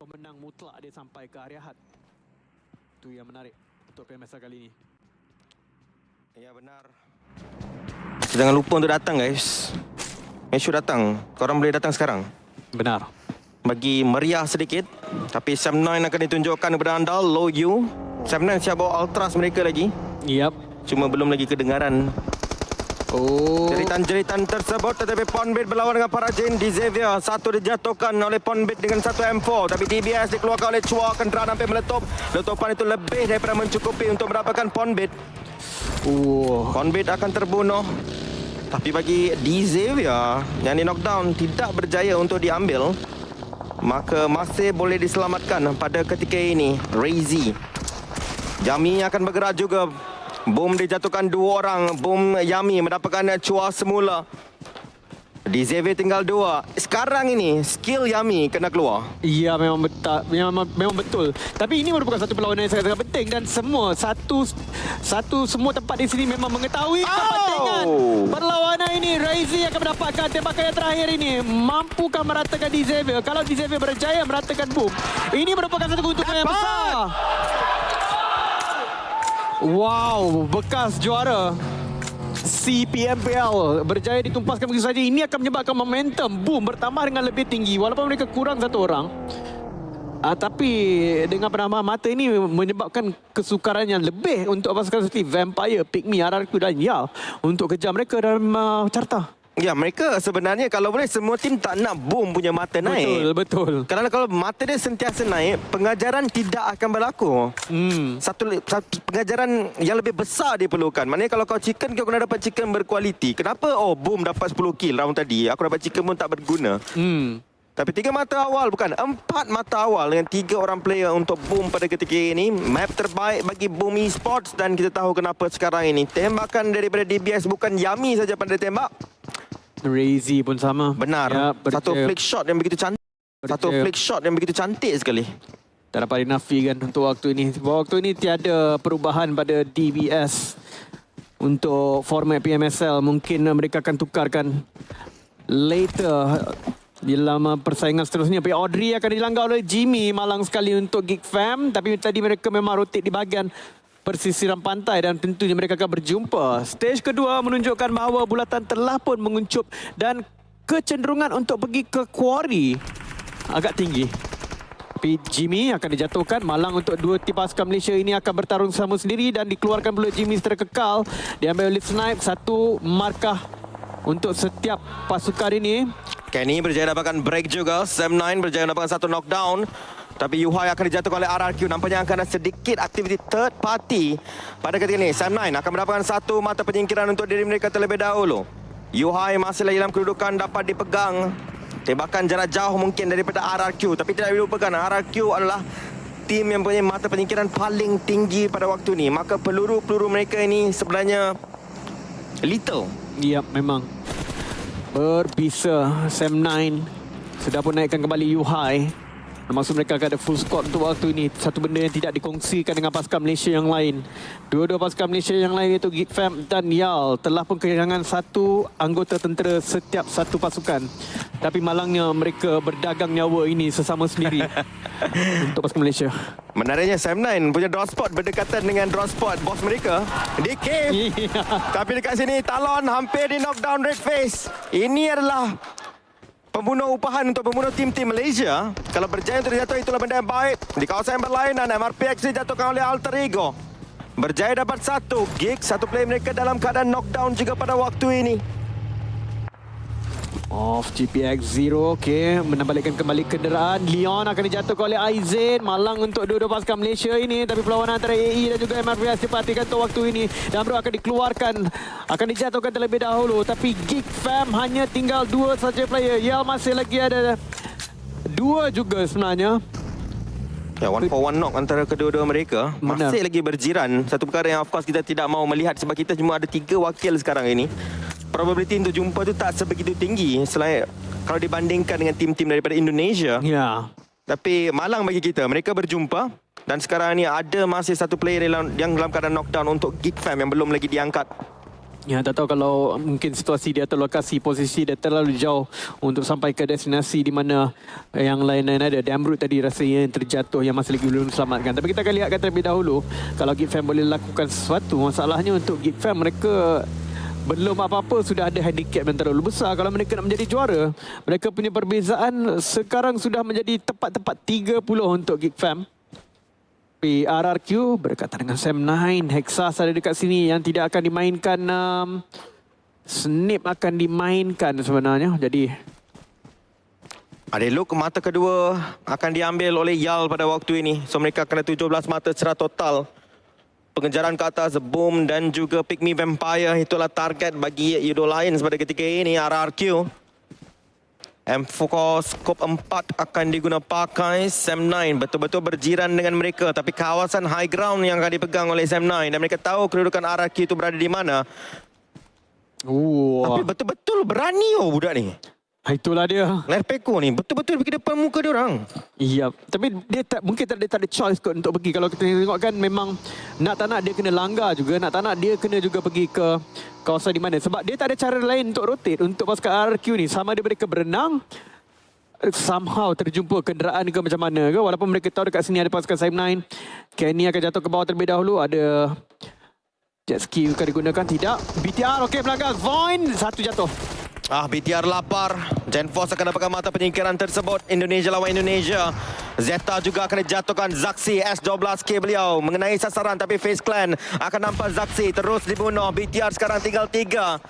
pemenang mutlak dia sampai ke area had. Itu yang menarik untuk PMSL kali ini. Ya benar. Jangan lupa untuk datang guys. Make sure datang. Korang boleh datang sekarang. Benar. Bagi meriah sedikit. Tapi Sam 9 akan ditunjukkan kepada anda. Low U. Sam 9 siap bawa Ultras mereka lagi. Yap. Cuma belum lagi kedengaran Oh. jeritan-jeritan tersebut. Tetapi Ponbit berlawan dengan para Jane di Xavier. Satu dijatuhkan oleh Ponbit dengan satu M4. Tapi DBS dikeluarkan oleh Chua. Kenderaan hampir meletup. Letupan itu lebih daripada mencukupi untuk mendapatkan Ponbit. Ponbit akan terbunuh. Tapi bagi di Xavier yang di knockdown tidak berjaya untuk diambil, maka masih boleh diselamatkan pada ketika ini. Razy Yami akan bergerak juga. Boom dijatuhkan 2 orang. Boom Yami mendapatkan Chua semula. Di Xavier tinggal 2. Sekarang ini skill Yami kena keluar. Ya, memang betul. Tapi ini merupakan satu perlawanan yang sangat-sangat penting dan semua semua tempat di sini memang mengetahui kepentingan perlawanan ini. Razy akan mendapatkan tembakan yang terakhir ini. Mampukah meratakan di Xavier? Kalau di Xavier berjaya meratakan Boom, ini merupakan satu keuntungan yang besar. Wow, bekas juara CPMPL berjaya ditumpaskan begitu saja. Ini akan menyebabkan momentum Boom bertambah dengan lebih tinggi walaupun mereka kurang satu orang. Tapi dengan penambahan mata ini menyebabkan kesukaran yang lebih untuk pasukan seperti Vampire, Pygmy, RRQ dan Yal untuk kejar mereka dalam carta. Ya, mereka sebenarnya kalau boleh semua tim tak nak Boom punya mata naik. Betul. Kerana kalau mata dia sentiasa naik, pengajaran tidak akan berlaku. Satu pengajaran yang lebih besar diperlukan. Maknanya kalau kau chicken, kau kena dapat chicken berkualiti. Kenapa? Oh, Boom dapat 10 kill round tadi. Aku dapat chicken pun tak berguna. Tapi 3 mata awal, bukan 4 mata awal dengan 3 orang player untuk Boom pada ketika ini. Map terbaik bagi Boom Esports dan kita tahu kenapa sekarang ini. Tembakan daripada DBS bukan Yami saja pandai tembak. Razy pun sama. Benar. Ya, satu flick shot yang begitu cantik. Satu flick shot yang begitu cantik sekali. Tak dapat dinafikan untuk waktu ini. Waktu ini tiada perubahan pada DBS untuk format PMSL. Mungkin mereka akan tukarkan later dalam persaingan seterusnya. Tapi Audrey akan dilanggar oleh Jimmy. Malang sekali untuk Geek Fam. Tapi tadi mereka memang rotate di bahagian persisiran pantai dan tentunya mereka akan berjumpa. Stage kedua menunjukkan bahawa bulatan telah pun menguncup dan kecenderungan untuk pergi ke quarry agak tinggi. Tapi Jimmy akan dijatuhkan. Malang untuk 2 tim pasukan Malaysia ini akan bertarung sama sendiri dan dikeluarkan pula Jimmy secara kekal. Diambil oleh Snipe, 1 markah untuk setiap pasukan ini. Kenny berjaya dapatkan break juga. Sam 9 berjaya dapatkan 1 knockdown. Tapi Yuhai akan dijatuhkan oleh RRQ. Nampaknya akan ada sedikit aktiviti third party pada ketika ini. Sam 9 akan mendapatkan 1 mata penyingkiran untuk diri mereka terlebih dahulu. Yuhai masih lagi dalam kedudukan dapat dipegang. Tembakan jarak jauh mungkin daripada RRQ. Tapi tidak dilupakan, RRQ adalah tim yang punya mata penyingkiran paling tinggi pada waktu ini. Maka peluru-peluru mereka ini sebenarnya lethal. Ya, memang berbisa. Sam 9 sudah pun naikkan kembali Yuhai. Maksud mereka akan ada full squad untuk waktu ini. Satu benda yang tidak dikongsikan dengan pasukan Malaysia yang lain. Dua-dua pasukan Malaysia yang lain iaitu Geek Fam dan Yal telah pun kehilangan 1 anggota tentera setiap satu pasukan. Tapi malangnya mereka berdagang nyawa ini sesama sendiri untuk pasukan Malaysia. Menariknya Sam 9 punya draw spot berdekatan dengan draw spot bos mereka di cave. Tapi dekat sini Talon hampir di knockdown Red Face. Ini adalah pembunuh upahan untuk membunuh tim-tim Malaysia. Kalau berjaya untuk dijatuh, itulah benda yang baik. Di kawasan yang berlainan, MRPX dijatuhkan oleh Alter Ego. Berjaya dapat 1 gig, 1 player mereka dalam keadaan knockdown juga pada waktu ini. Off GPX 0. Okey, menabalikkan kembali kenderaan. Leon akan dijatuhkan oleh Aizen. Malang untuk dua-dua pasukan Malaysia ini. Tapi perlawanan antara AE dan juga MRPS diperhatikan untuk waktu ini. Dan bro akan dikeluarkan. Akan dijatuhkan terlebih dahulu. Tapi Geek Fam hanya tinggal 2 saja player. Yal masih lagi ada 2 juga sebenarnya. Ya, 1 for 1 knock antara kedua-dua mereka. Masih lagi berjiran. Satu perkara yang of course kita tidak mahu melihat sebab kita cuma ada 3 wakil sekarang ini. Probability untuk jumpa tu tak sebegitu tinggi selain kalau dibandingkan dengan tim-tim daripada Indonesia. Ya. Tapi malang bagi kita. Mereka berjumpa dan sekarang ni ada masih 1 player yang dalam keadaan knockdown untuk Geek Fam yang belum lagi diangkat. Ya, tak tahu kalau mungkin situasi dia atau lokasi posisi dia terlalu jauh untuk sampai ke destinasi di mana yang lain-lain ada. Damrut tadi rasanya yang terjatuh yang masih lagi belum diselamatkan. Tapi kita akan lihatkan terlebih dahulu kalau Gigfam boleh lakukan sesuatu. Masalahnya untuk Gigfam, mereka belum apa-apa sudah ada handicap yang terlalu besar. Kalau mereka nak menjadi juara, mereka punya perbezaan sekarang sudah menjadi tepat-tepat 30 untuk Gigfam. RRQ berkaitan dengan Sam9. Hexas ada dekat sini yang tidak akan dimainkan. Snip akan dimainkan sebenarnya. Jadi Ada look mata kedua akan diambil oleh Yal pada waktu ini. So mereka kena 17 mata secara total. Pengejaran ke atas Boom dan juga Pick Me Vampire, itulah target bagi Yudo Lions pada ketika ini. RRQ M4 skop 4 akan diguna pakai. Sam9 betul-betul berjiran dengan mereka, tapi kawasan high ground yang akan dipegang oleh Sam9 dan mereka tahu kedudukan RRQ itu berada di mana. Tapi betul-betul berani budak ni. Itulah dia. Lerpeko ni betul-betul pergi depan muka dia orang. Ya, tapi dia mungkin dia tak ada choice kot untuk pergi. Kalau kita tengok kan memang nak tak nak dia kena langgar juga, nak tak nak dia kena juga pergi ke kawasan di mana. Sebab dia tak ada cara lain untuk rotate untuk pasukan RRQ ni. Sama ada mereka berenang, somehow terjumpa kenderaan ke macam mana ke. Walaupun mereka tahu dekat sini ada pasukan Sam9. Kenny akan jatuh ke bawah terlebih dahulu. Ada jet ski akan digunakan. Tidak. BTR okey melanggar. Void. Satu jatuh. BTR lapar. Gen Force akan dapatkan mata penyingkiran tersebut. Indonesia lawan Indonesia. Zeta juga akan dijatuhkan. Zaxi S12K beliau mengenai sasaran, tapi Face Clan akan nampak Zaxi terus dibunuh. BTR sekarang tinggal 3.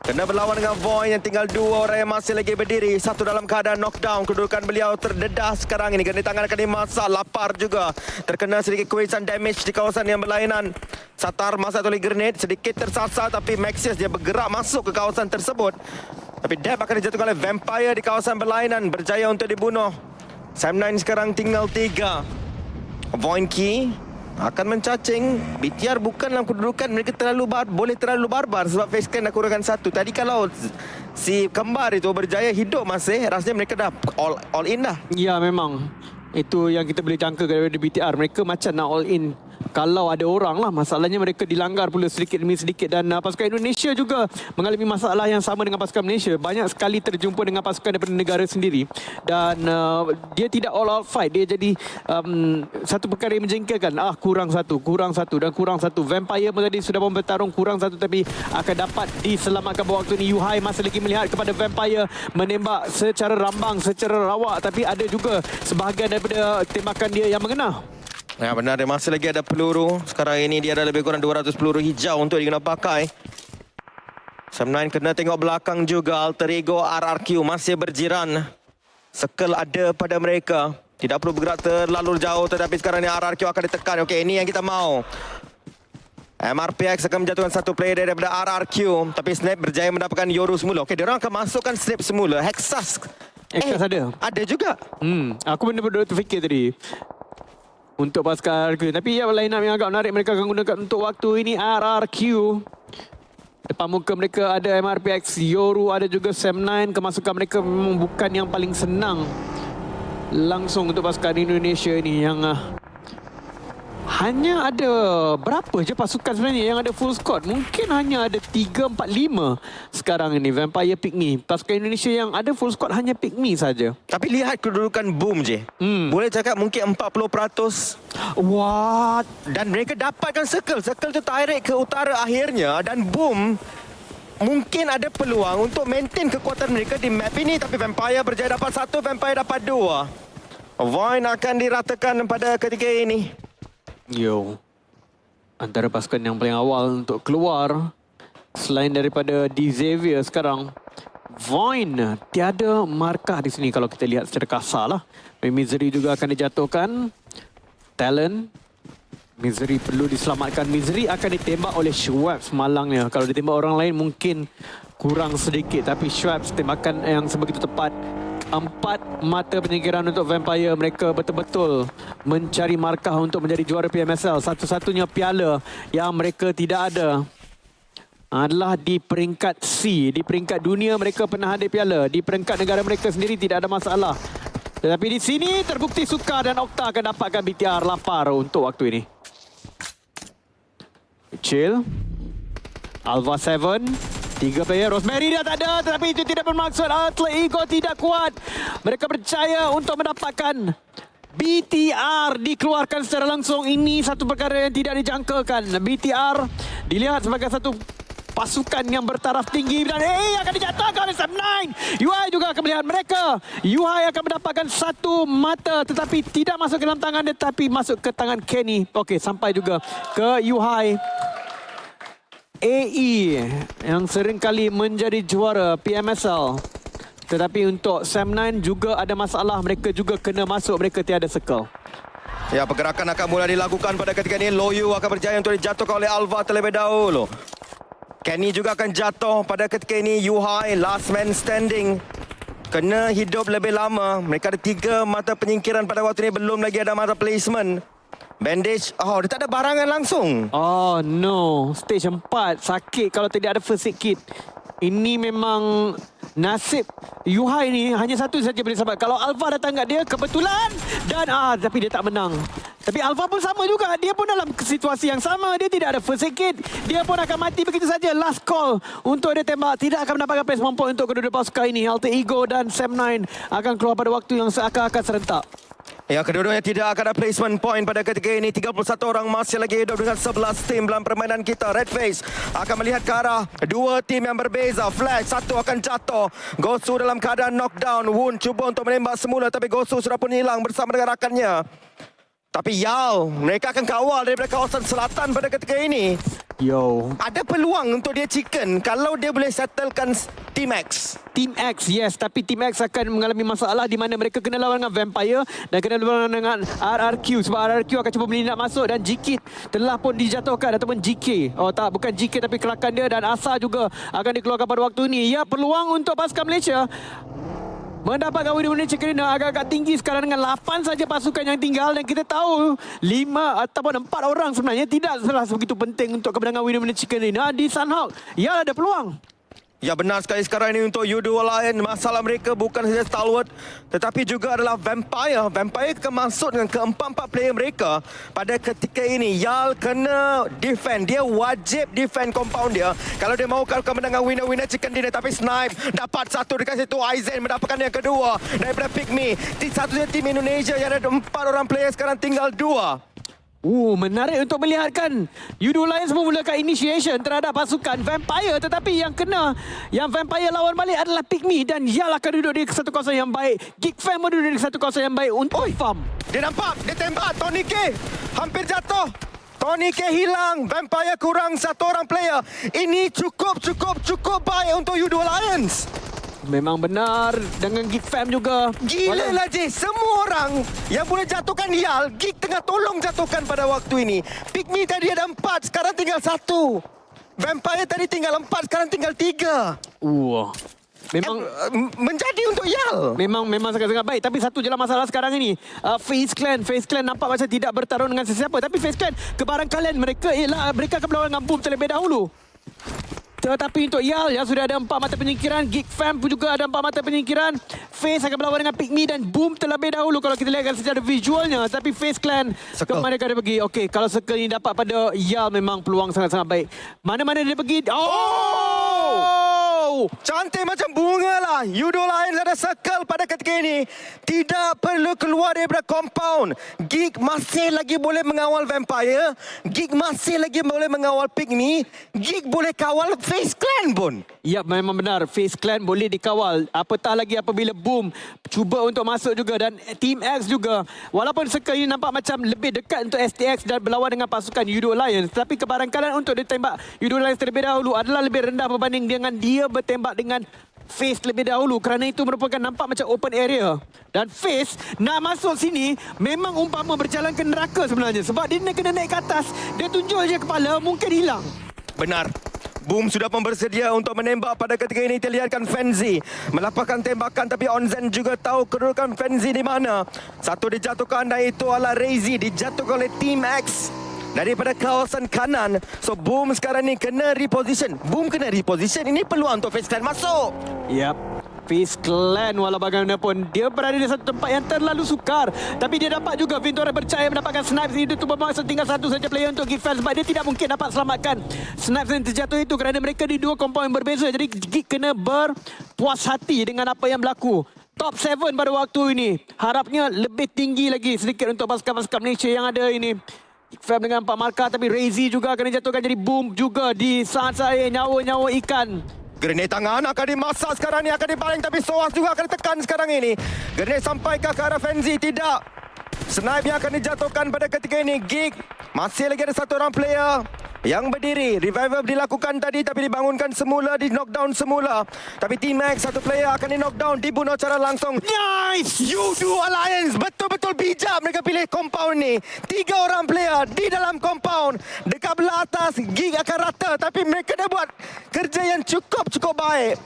Kena berlawan dengan Void yang tinggal 2 orang yang masih lagi berdiri. Satu dalam keadaan knockdown. Kedudukan beliau terdedah sekarang ini. Kena tangan akan dimasak. Lapar juga. Terkena sedikit kurisan damage di kawasan yang berlainan. Satar masak oleh grenade. Sedikit tersasar, tapi Maxius dia bergerak masuk ke kawasan tersebut. Tapi Deb akan dijatuhkan oleh Vampire di kawasan berlainan. Berjaya untuk dibunuh. Sam9 sekarang tinggal 3. Void Key akan mencacing. BTR bukan dalam kedudukan mereka boleh terlalu barbar sebab Face Clan dah kurangkan 1. Tadi kalau si kembar itu berjaya hidup masih, rasanya mereka dah all in dah. Ya, memang. Itu yang kita boleh jangka daripada BTR. Mereka macam nak all in kalau ada orang lah. Masalahnya mereka dilanggar pula sedikit demi sedikit. Dan pasukan Indonesia juga mengalami masalah yang sama dengan pasukan Malaysia. Banyak sekali terjumpa dengan pasukan daripada negara sendiri. Dan dia tidak all out fight. Dia jadi satu perkara yang menjengkelkan. Kurang satu dan kurang satu. Vampire pun tadi sudah bertarung kurang satu, tapi akan dapat diselamatkan pada waktu ini. Yuhai masih lagi melihat kepada Vampire menembak secara rambang, secara rawak. Tapi ada juga sebahagian daripada tembakan dia yang mengena. Ya benar, dia masih lagi ada peluru. Sekarang ini dia ada lebih kurang 200 peluru hijau untuk diguna pakai. Sam9 kena tengok belakang juga. Alter Ego RRQ masih berjiran. Circle ada pada mereka. Tidak perlu bergerak terlalu jauh, tetapi sekarang ni RRQ akan ditekan. Okey, ini yang kita mau. MRPX akan menjatuhkan satu player daripada RRQ. Tapi Snap berjaya mendapatkan Yoru semula. Okey, dia orang akan masukkan Snap semula. Hexas ada? Ada juga. Aku benar-benar terfikir tadi untuk pasukan RRQ. Tapi ya, line up yang agak menarik mereka akan gunakan untuk waktu ini RRQ. Depan muka mereka ada MRPX, Yoru, ada juga Sam9. Kemasukan mereka memang bukan yang paling senang langsung untuk pasukan Indonesia ini yang hanya ada berapa je pasukan sebenarnya yang ada full squad. Mungkin hanya ada 3, 4, 5 sekarang ini. Vampire, Pick Me. Pasukan Indonesia yang ada full squad hanya Pick Me saja. Tapi lihat kedudukan Boom je. Boleh cakap mungkin 40%. What? Dan mereka dapatkan circle. Circle tu tarik ke utara akhirnya. Dan Boom mungkin ada peluang untuk maintain kekuatan mereka di map ini. Tapi Vampire berjaya dapat 1, Vampire dapat 2. Void akan diratakan pada ketika ini. Antara pasukan yang paling awal untuk keluar selain daripada Xavier sekarang, Void tiada markah di sini kalau kita lihat secara kasar lah. Misery juga akan dijatuhkan. Talent, Misery perlu diselamatkan. Misery akan ditembak oleh Schweppes malangnya. Kalau ditembak orang lain mungkin kurang sedikit, tapi Schweppes tembakan yang sebegitu tepat. 4 mata penyingkiran untuk Vampire. Mereka betul-betul mencari markah untuk menjadi juara PMSL. Satu-satunya piala yang mereka tidak ada adalah di peringkat C. Di peringkat dunia mereka pernah ada piala. Di peringkat negara mereka sendiri tidak ada masalah. Tetapi di sini terbukti sukar dan Okta akan dapatkan BTR. Lapar untuk waktu ini. Chill. Alpha 7, 3 player. Rosemary dah tak ada, tetapi itu tidak bermaksud Alter Ego tidak kuat. Mereka percaya untuk mendapatkan BTR dikeluarkan secara langsung. Ini satu perkara yang tidak dijangkakan. BTR dilihat sebagai satu pasukan yang bertaraf tinggi dan akan dijatuhkan oleh Sam9. UI juga akan melihat mereka. UI akan mendapatkan satu mata tetapi tidak masuk ke dalam tangan dia, tetapi masuk ke tangan Kenny. Okey, sampai juga ke UI. AE yang sering kali menjadi juara PMSL. Tetapi untuk Sam9 juga ada masalah. Mereka juga kena masuk. Mereka tiada circle. Ya, pergerakan akan mulai dilakukan pada ketika ini. Loyu akan berjaya untuk dijatuhkan oleh Alva terlebih dahulu. Kenny juga akan jatuh pada ketika ini. Yuhai, last man standing. Kena hidup lebih lama. Mereka ada 3 mata penyingkiran pada waktu ini. Belum lagi ada mata placement. Bandage. Oh, dia tak ada barangan langsung. Oh no. Stage 4. Sakit kalau tidak ada first aid kit. Ini memang nasib Yuhai ni hanya satu saja boleh sahabat. Kalau Alpha datang kat dia kebetulan dan tapi dia tak menang. Tapi Alpha pun sama juga. Dia pun dalam situasi yang sama. Dia tidak ada first aid kit. Dia pun akan mati begitu saja. Last call untuk dia tembak. Tidak akan mendapatkan placement point untuk kedua-dua pasukan ini. Alter Ego dan Sam9 akan keluar pada waktu yang seakan-akan serentak. Ya, kedua-duanya tidak akan ada placement point pada ketika ini. 31 orang masih lagi hidup dengan 11 tim dalam permainan kita. Red Face akan melihat ke arah 2 tim yang berbeza. Flash, satu akan jatuh. Gosu dalam keadaan knockdown. Woon cuba untuk menembak semula tapi Gosu sudah pun hilang bersama dengan rakannya. Tapi Yal, mereka akan kawal daripada kawasan selatan pada ketika ini. Yo. Ada peluang untuk dia chicken kalau dia boleh settlekan Team X. Team X, yes. Tapi Team X akan mengalami masalah di mana mereka kena lawan dengan Vampire dan kena lawan dengan RRQ. Sebab RRQ akan cuba melindak masuk dan GK telah pun dijatuhkan ataupun GK. Oh tak, bukan GK tapi kelakar dia dan Asa juga akan dikeluarkan pada waktu ini. Ya, peluang untuk pasukan Malaysia mendapatkan win-win chicken dinner agak-agak tinggi sekarang dengan 8 saja pasukan yang tinggal dan kita tahu 5 ataupun 4 orang sebenarnya tidak salah begitu penting untuk kemenangan win-win chicken dinner di Sunhawk. Ya, ada peluang. Ya, benar sekali sekarang ini untuk U2 Lion. Masalah mereka bukan saja Stalwart tetapi juga adalah Vampire. Vampire akan masuk dengan keempat-empat player mereka pada ketika ini. Yal kena defend. Dia wajib defend compound dia kalau dia mahu kemenangan winner-winner chicken dinner. Tapi Snipe dapat satu dekat situ. Aizen mendapatkan yang kedua daripada Pygmy. Satu saja tim Indonesia yang ada 4 orang player sekarang tinggal 2. Menarik untuk melihatkan U2 Lions memulakan initiation terhadap pasukan Vampire tetapi yang Vampire lawan balik adalah Pygmy dan Yal akan duduk di satu kawasan yang baik. Geek Fam duduk di satu kawasan yang baik untuk farm. Dia nampak, dia tembak. Tony K hampir jatuh. Tony K hilang. Vampire kurang 1 orang player. Ini cukup baik untuk U2 Lions. Memang benar dengan Geek Fam juga. Gila lah Jay, semua orang yang boleh jatuhkan Yal, Geek tengah tolong jatuhkan pada waktu ini. Pygmy tadi ada 4, sekarang tinggal 1. Vampire tadi tinggal 4, sekarang tinggal 3. Memang menjadi untuk Yal. Memang sangat-sangat baik. Tapi satu je lah masalah sekarang ini. FaZe Clan nampak macam tidak bertarung dengan sesiapa. Tapi FaZe Clan, kebarangkalian mereka ialah mereka akan berlawan dengan Boom terlebih dahulu. Tetapi untuk Yal yang sudah ada 4 mata penyingkiran, Geek Fam pun juga ada 4 mata penyingkiran. FaZe akan berlawan dengan Pygmy dan Boom terlebih dahulu kalau kita lihat secara visualnya. Tapi FaZe Clan ke mana dia pergi? Okey, kalau circle ini dapat pada Yal memang peluang sangat-sangat baik. Mana-mana dia pergi? Cantik macam bunga lah. U2 Lions ada circle pada ketika ini. Tidak perlu keluar daripada compound. Geek masih lagi boleh mengawal Vampire. Geek masih lagi boleh mengawal Pygmy. Geek boleh kawal FaZe Clan pun. Ya, memang benar. FaZe Clan boleh dikawal. Apatah lagi apabila Boom cuba untuk masuk juga dan Team X juga. Walaupun circle ini nampak macam lebih dekat untuk STX dan berlawan dengan pasukan U2 Lions. Tapi kebarangkalian untuk ditembak U2 Lions terlebih dahulu adalah lebih rendah berbanding dengan dia bertembak dengan FaZe terlebih dahulu kerana itu merupakan nampak macam open area dan FaZe nak masuk sini memang umpama berjalan ke neraka sebenarnya sebab dia kena naik ke atas, dia tunjuk je kepala mungkin hilang. Benar. Boom sudah pun bersedia untuk menembak pada ketika ini. Terlihatkan Fenzi melapangkan tembakan tapi Onzen juga tahu kedudukan Fenzi di mana. Satu dijatuhkan dan itu adalah Reizi, dijatuhkan oleh Team X daripada kawasan kanan. So Boom sekarang ni kena reposition. Boom kena reposition. Ini peluang untuk FaZe Clan masuk. Yap. Face Clan walau bagaimanapun dia berada di satu tempat yang terlalu sukar, tapi dia dapat juga Vintora berjaya mendapatkan snipes itu tu bermakna tinggal satu saja player untuk give fans, sebab dia tidak mungkin dapat selamatkan snipes yang terjatuh itu kerana mereka di dua compound yang berbeza. Jadi Geek kena berpuas hati dengan apa yang berlaku. Top 7 pada waktu ini, harapnya lebih tinggi lagi sedikit untuk pasukan-pasukan Malaysia yang ada ini. Fam dengan 4 markah, tapi Razy juga akan dijatuhkan, jadi boom juga di saat saya nyawa-nyawa ikan. Grenade tangan akan dimasak sekarang ni, akan dibaling, tapi Soas juga akan ditekan sekarang ini. Grenade sampai ke arah Fenzi, tidak. Snipe yang akan dijatuhkan pada ketika ini. Geek, masih lagi ada satu orang player yang berdiri. Revival dilakukan tadi tapi dibangunkan semula, di knockdown semula. Tapi T-Max, satu player akan di knockdown, dibunuh secara langsung. Nice! U2 Alliance betul-betul bijak mereka pilih compound ni. 3 orang player di dalam compound. Dekat belah atas, Geek akan rata, tapi mereka dah buat kerja yang cukup baik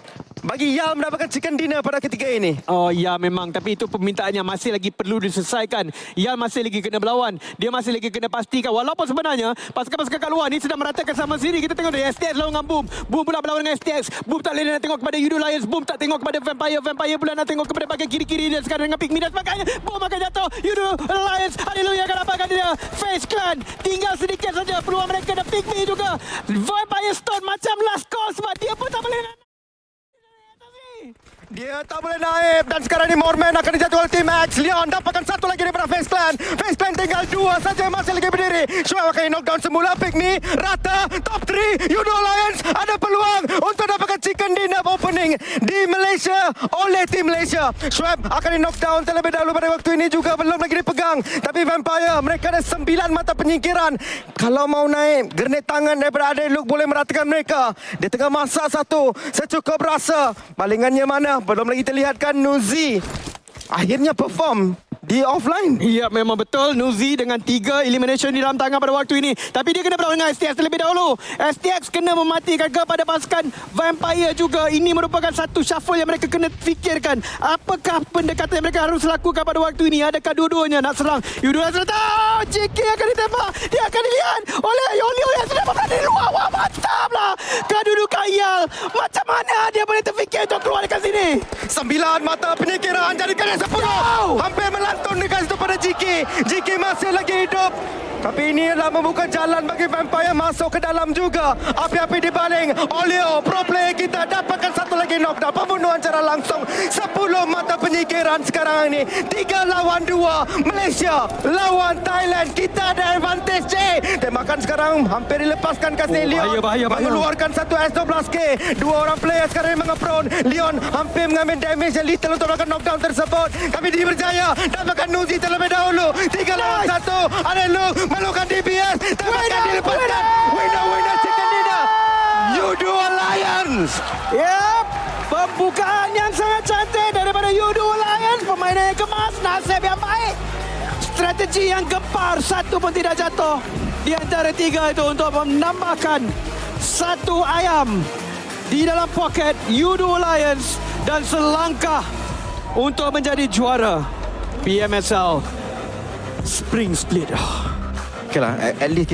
bagi Yal mendapatkan chicken dinner pada ketika ini. Oh ya, memang, tapi itu permintaannya masih lagi perlu diselesaikan. Yal masih lagi kena berlawan. Dia masih lagi kena pastikan. Walaupun sebenarnya pasukan-pasukan kat luar ni sedang meratakan sama sendiri. Kita tengok dari STX lawan dengan Boom. Boom pula berlawan dengan STX. Boom tak boleh nak tengok kepada Yudo Lions. Boom tak tengok kepada Vampire. Vampire pula nak tengok kepada bahagian kiri-kiri dia sekarang dengan Pikmin dan sebagainya. Boom akan jatuh. Yudo Lions, haleluya, akan dapatkan dia. Face Clan tinggal sedikit saja peluang mereka, dan Pikmin juga. Vampire Stone macam last call sebab dia pun tak boleh. Dia tak boleh naik, dan sekarang ni Morman akan dijatuhkan T-Max. Leon dapatkan satu lagi daripada Face Clan. Face Clan tinggal 2 saja, masih lagi berdiri. Shoaib akan knockdown semula. Pikmi rata top 3. Yudo Alliance ada peluang untuk dapatkan chicken dinner opening di Malaysia oleh tim Malaysia. Shoaib akan di knockdown terlebih dahulu pada waktu ini, juga belum lagi dipegang. Tapi Vampire, mereka ada 9 mata penyingkiran. Kalau mau naik, grenade tangan daripada Adek Luke boleh meratakan mereka. Dia tengah masak satu, secukup rasa. Balingannya mana? Belum lagi terlihatkan. Nuzi akhirnya perform di offline. Ya, memang betul. Nuzi dengan 3 elimination di dalam tangan pada waktu ini. Tapi dia kena berlawan dengan STX terlebih dahulu. STX kena mematikan kepada pasukan Vampire juga. Ini merupakan satu shuffle yang mereka kena fikirkan. Apakah pendekatan yang mereka harus lakukan pada waktu ini? Adakah dua-duanya nak serang? Yudula serta JK akan ditembak. Dia akan dilihat oleh Yolio yang sudah berada di luar. Wah, mantap lah kedudukan Yal. Macam mana dia boleh terfikir untuk keluar dekat sini? 9 mata penyingkiran jadikan 10. Hampir melantun dekat situ pada JK. JK masih lagi hidup. Tapi ini adalah membuka jalan bagi Vampire masuk ke dalam juga. Api-api dibaling. Olio, pro player kita dapatkan satu lagi knockdown. Pembunuhan secara langsung. 10 mata penyingkiran sekarang ini. 3 lawan 2. Malaysia lawan Thailand. Kita ada advantage, J. Tembakan sekarang hampir dilepaskan kasih Leon. Bahaya. Mengeluarkan satu S12K. 2 orang player sekarang memang prone. Leon hampir mengambil damage yang lethal untuk melakukan knockdown tersebut. Tapi dia berjaya. Dapatkan Nuzi terlebih dahulu. 3 lawan 1. Ada Luke. Melukan DPS. Dapatkan dilepaskan. Winner chicken dinner. Yudo Alliance. Yap, pembukaan yang sangat cantik daripada Yudo Alliance. Permainan yang kemas, nasib yang baik. Strategi yang gempar, satu pun tidak jatuh di antara 3 itu untuk menambahkan satu ayam di dalam poket Yudo Alliance dan selangkah untuk menjadi juara PMSL Spring Split. Okay lah, at least